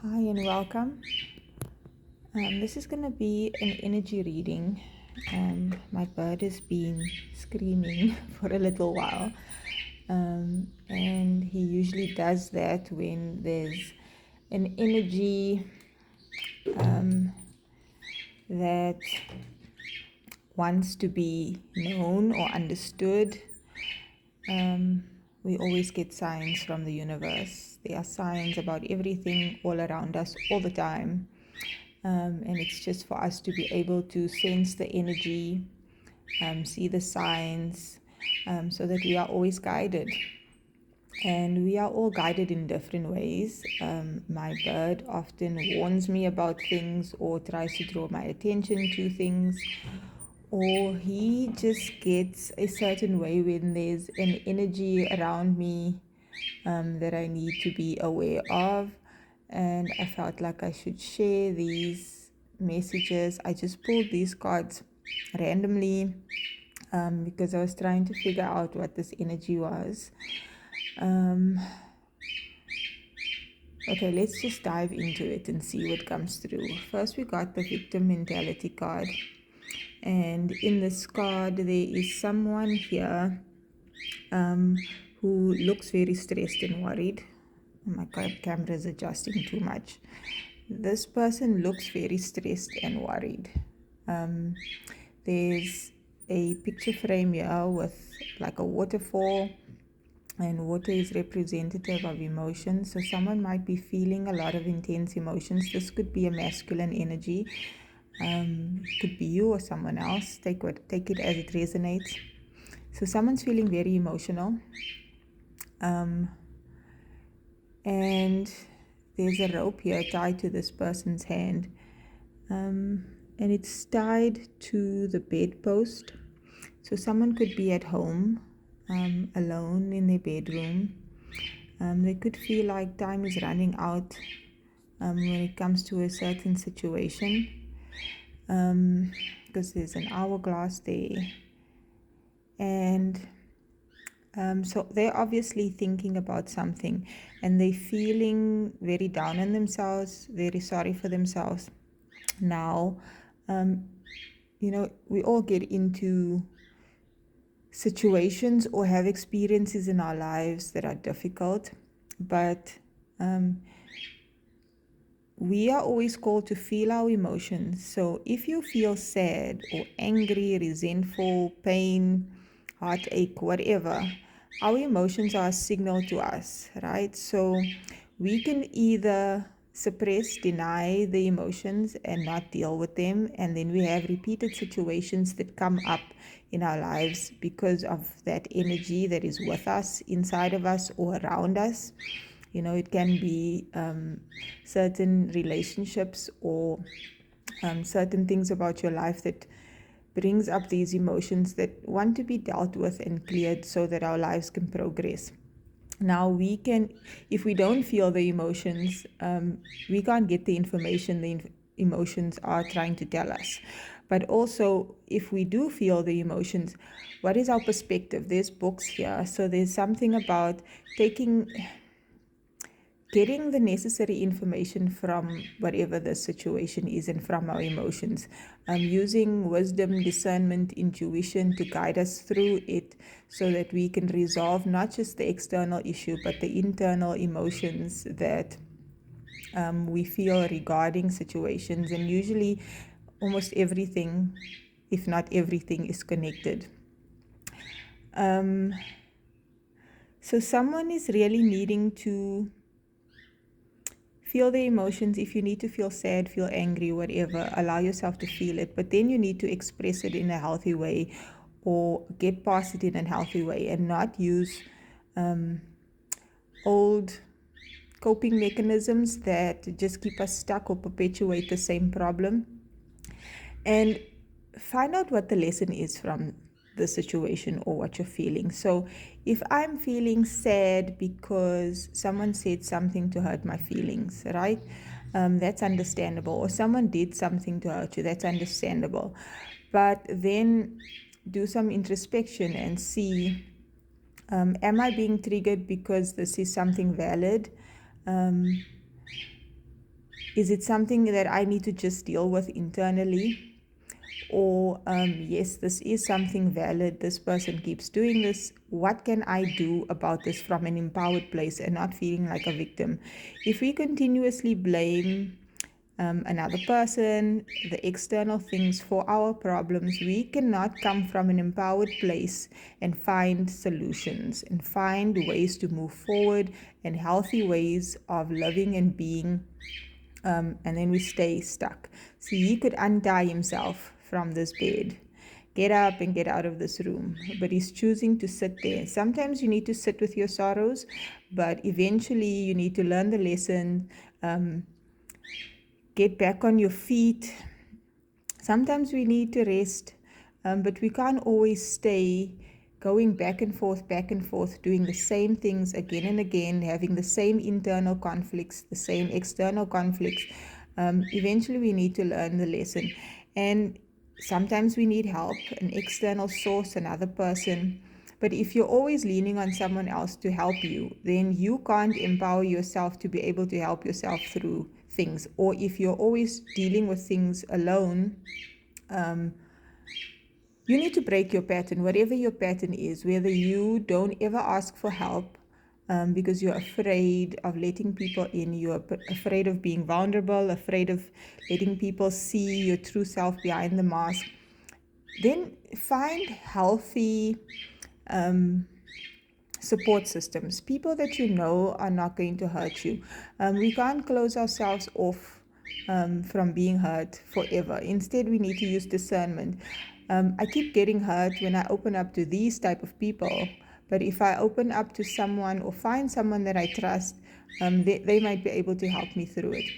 Hi and welcome. This is going to be an energy reading. My bird has been screaming for a little while, and he usually does that when there's an energy that wants to be known or understood. We always get signs from the universe. There are signs about everything all around us all the time. And it's just for us to be able to sense the energy, see the signs, so that we are always guided. And we are all guided in different ways. My bird often warns me about things or tries to draw my attention to things, or he just gets a certain way when there's an energy around me that I need to be aware of. And I felt like I should share these messages. I just pulled these cards randomly because I was trying to figure out what this energy was. Okay, let's just dive into it and see what comes through. First, we got the victim mentality card. And in this card, there is someone here who looks very stressed and worried. My camera is adjusting too much. This person looks very stressed and worried. There's a picture frame here with like a waterfall, and water is representative of emotions. So someone might be feeling a lot of intense emotions. This could be a masculine energy. Could be you or someone else. Take it as it resonates. So someone's feeling very emotional. And there's a rope here tied to this person's hand. And it's tied to the bedpost. So someone could be at home, alone in their bedroom. They could feel like time is running out when it comes to a certain situation, because there's an hourglass there. And so they're obviously thinking about something, and they're feeling very down on themselves, very sorry for themselves. Now, we all get into situations or have experiences in our lives that are difficult, but we are always called to feel our emotions. So if you feel sad or angry, resentful, pain, heartache, whatever, our emotions are a signal to us, right? So we can either suppress, deny the emotions and not deal with them, and then we have repeated situations that come up in our lives because of that energy that is with us, inside of us, or around us. It can be certain relationships or certain things about your life that brings up these emotions that want to be dealt with and cleared so that our lives can progress. Now we can, if we don't feel the emotions, we can't get the information the emotions are trying to tell us. But also, if we do feel the emotions, what is our perspective? There's books here. So there's something about getting the necessary information from whatever the situation is and from our emotions, using wisdom, discernment, intuition to guide us through it so that we can resolve not just the external issue but the internal emotions that we feel regarding situations. And usually almost everything, if not everything, is connected. So someone is really needing to feel the emotions. If you need to feel sad, feel angry, whatever, allow yourself to feel it. But then you need to express it in a healthy way or get past it in a healthy way and not use old coping mechanisms that just keep us stuck or perpetuate the same problem. And find out what the lesson is from the situation or what you're feeling. So if I'm feeling sad because someone said something to hurt my feelings, right? That's understandable. Or someone did something to hurt you, that's understandable. But then do some introspection and see, am I being triggered because this is something valid? Is it something that I need to just deal with internally? Or yes, this is something valid, this person keeps doing this, what can I do about this from an empowered place and not feeling like a victim? If we continuously blame another person, the external things for our problems, we cannot come from an empowered place and find solutions and find ways to move forward and healthy ways of living and being. And then we stay stuck. See, he could untie himself from this bed, get up and get out of this room, but he's choosing to sit there. Sometimes you need to sit with your sorrows, but eventually you need to learn the lesson, get back on your feet. Sometimes we need to rest, but we can't always stay going back and forth, doing the same things again and again, having the same internal conflicts, the same external conflicts. Eventually, we need to learn the lesson. And sometimes we need help, an external source, another person. But if you're always leaning on someone else to help you, then you can't empower yourself to be able to help yourself through things. Or if you're always dealing with things alone, you need to break your pattern, whatever your pattern is, whether you don't ever ask for help because you're afraid of letting people in, you're afraid of being vulnerable, afraid of letting people see your true self behind the mask, then find healthy support systems, people that you know are not going to hurt you. We can't close ourselves off from being hurt forever. Instead, we need to use discernment. I keep getting hurt when I open up to these type of people, but if I open up to someone or find someone that I trust, they might be able to help me through it.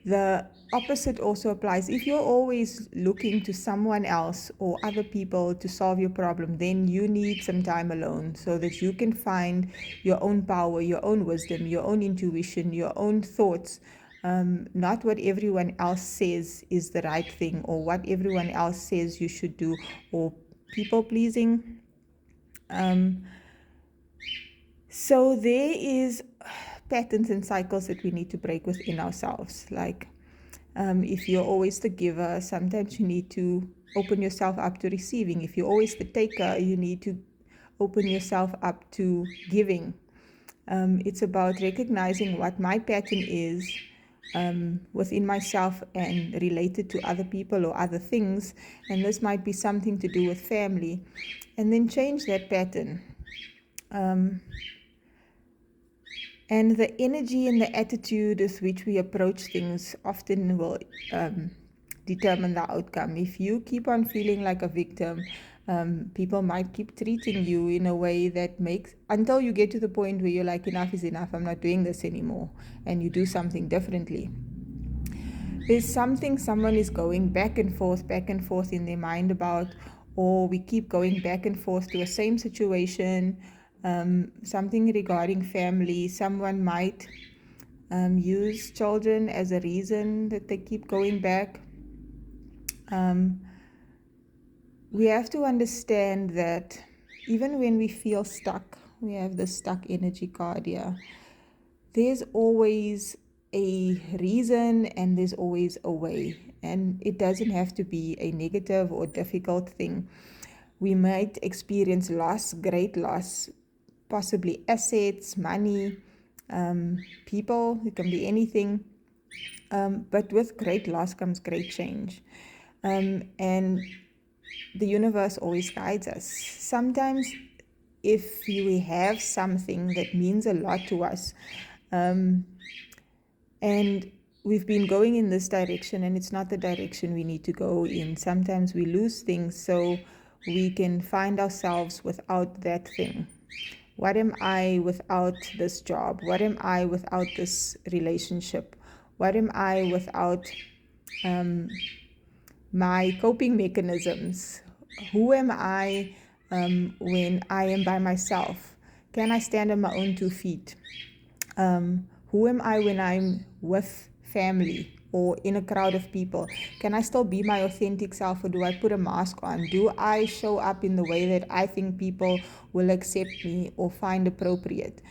The opposite also applies. If you're always looking to someone else or other people to solve your problem, then you need some time alone so that you can find your own power, your own wisdom, your own intuition, your own thoughts, not what everyone else says is the right thing or what everyone else says you should do, or people pleasing. So there is patterns and cycles that we need to break within ourselves. Like if you're always the giver, sometimes you need to open yourself up to receiving. If you're always the taker, you need to open yourself up to giving. It's about recognizing what my pattern is within myself and related to other people or other things. And this might be something to do with family. And then change that pattern. And the energy and the attitude with which we approach things often will determine the outcome. If you keep on feeling like a victim, people might keep treating you in a way that makes, until you get to the point where you're like, enough is enough, I'm not doing this anymore, and you do something differently. There's something someone is going back and forth in their mind about, or we keep going back and forth to a same situation. Something regarding family. Someone might use children as a reason that they keep going back. We have to understand that even when we feel stuck, we have the stuck energy card here, there's always a reason and there's always a way. And it doesn't have to be a negative or difficult thing. We might experience loss, great loss, possibly assets, money, people, it can be anything. But with great loss comes great change. And the universe always guides us. Sometimes if we have something that means a lot to us, and we've been going in this direction and it's not the direction we need to go in, sometimes we lose things so we can find ourselves without that thing. What am I without this job? What am I without this relationship? What am I without my coping mechanisms? Who am I when I am by myself? Can I stand on my own 2 feet? Who am I when I'm with family or in a crowd of people? Can I still be my authentic self, or do I put a mask on? Do I show up in the way that I think people will accept me or find appropriate?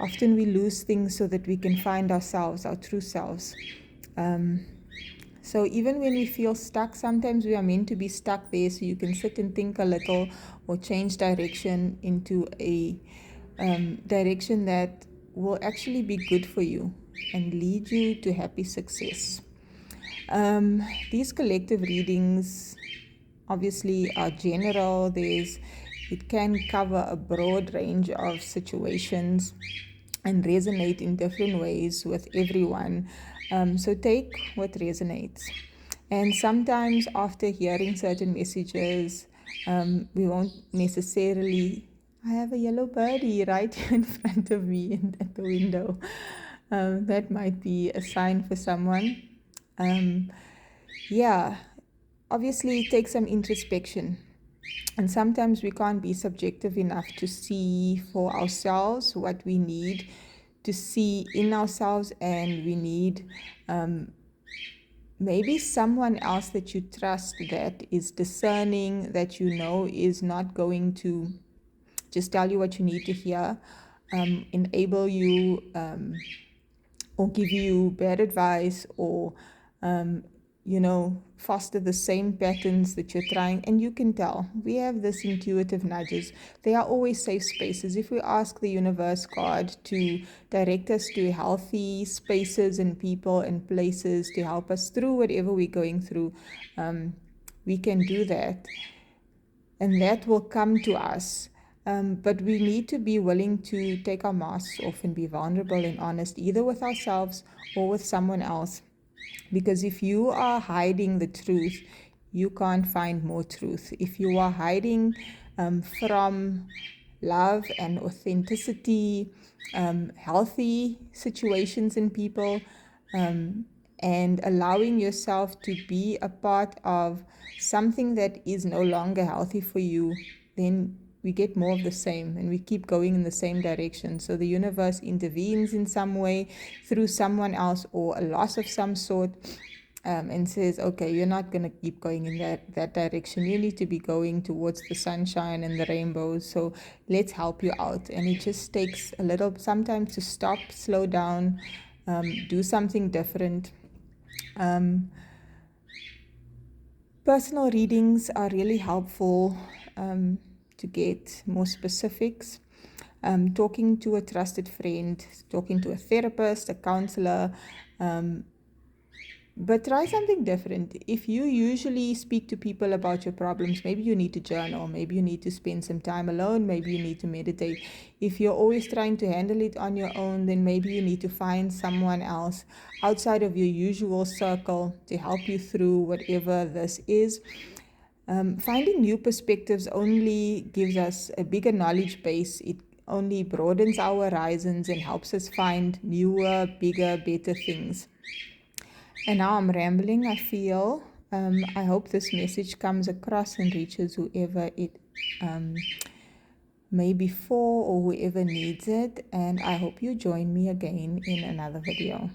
Often we lose things so that we can find ourselves, our true selves. So even when we feel stuck, sometimes we are meant to be stuck there so you can sit and think a little or change direction into a direction that will actually be good for you and lead you to happy success. These collective readings obviously are general. It can cover a broad range of situations and resonate in different ways with everyone. So take what resonates. And sometimes after hearing certain messages, we won't necessarily. I have a yellow birdie right in front of me at the window. That might be a sign for someone. Yeah, obviously take some introspection. And sometimes we can't be subjective enough to see for ourselves what we need to see in ourselves, and we need maybe someone else that you trust that is discerning, that you know is not going to just tell you what you need to hear, enable you, or give you bad advice, or foster the same patterns that you're trying. And you can tell we have this intuitive nudges. They are always safe spaces. If we ask the universe, God, to direct us to healthy spaces and people and places to help us through whatever we're going through, we can do that, and that will come to us. But we need to be willing to take our masks off and be vulnerable and honest, either with ourselves or with someone else. Because if you are hiding the truth, you can't find more truth. If you are hiding from love and authenticity, healthy situations in people, and allowing yourself to be a part of something that is no longer healthy for you, then we get more of the same and we keep going in the same direction. So the universe intervenes in some way through someone else or a loss of some sort, and says, okay, you're not going to keep going in that direction. You need to be going towards the sunshine and the rainbows. So let's help you out. And it just takes a little sometimes to stop, slow down, do something different. Personal readings are really helpful to get more specifics. Talking to a trusted friend, talking to a therapist, a counselor, but try something different. If you usually speak to people about your problems, maybe you need to journal, maybe you need to spend some time alone, maybe you need to meditate. If you're always trying to handle it on your own, then maybe you need to find someone else outside of your usual circle to help you through whatever this is. Finding new perspectives only gives us a bigger knowledge base. It only broadens our horizons and helps us find newer, bigger, better things. And now I'm rambling, I feel. I hope this message comes across and reaches whoever it may be for or whoever needs it. And I hope you join me again in another video.